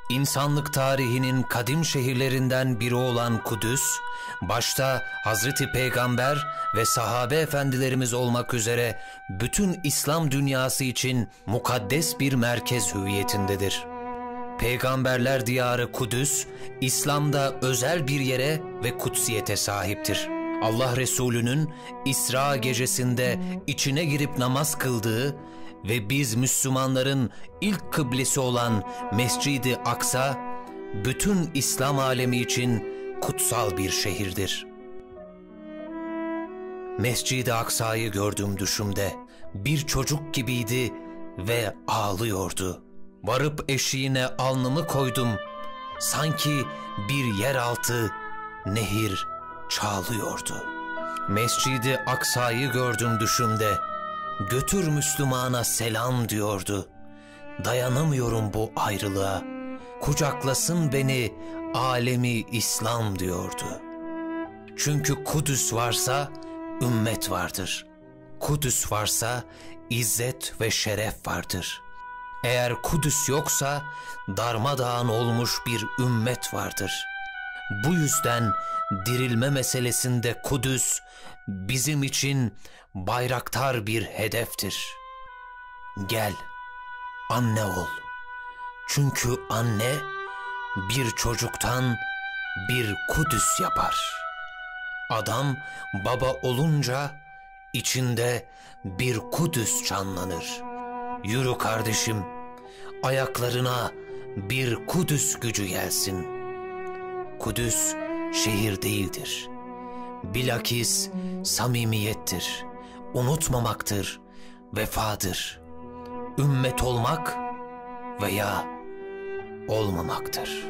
İnsanlık tarihinin kadim şehirlerinden biri olan Kudüs, başta Hazreti Peygamber ve sahabe efendilerimiz olmak üzere bütün İslam dünyası için mukaddes bir merkez hüviyetindedir. Peygamberler diyarı Kudüs, İslam'da özel bir yere ve kutsiyete sahiptir. Allah Resulü'nün İsra gecesinde içine girip namaz kıldığı ve biz Müslümanların ilk kıblesi olan Mescid-i Aksa, bütün İslam alemi için kutsal bir şehirdir. Mescid-i Aksa'yı gördüm düşümde, bir çocuk gibiydi ve ağlıyordu. Varıp eşiğine alnımı koydum, sanki bir yeraltı nehir çağlıyordu. Mescid-i Aksa'yı gördüm düşümde, götür Müslümana selam diyordu. Dayanamıyorum bu ayrılığa, kucaklasın beni alemi İslam diyordu. Çünkü Kudüs varsa ümmet vardır. Kudüs varsa izzet ve şeref vardır. Eğer Kudüs yoksa darmadağın olmuş bir ümmet vardır. Bu yüzden dirilme meselesinde Kudüs bizim için bayraktar bir hedeftir. Gel, anne ol. Çünkü anne bir çocuktan bir Kudüs yapar. Adam baba olunca içinde bir Kudüs canlanır. Yürü kardeşim, ayaklarına bir Kudüs gücü gelsin. Kudüs şehir değildir. Bilakis samimiyettir, unutmamaktır, vefadır. Ümmet olmak veya olmamaktır.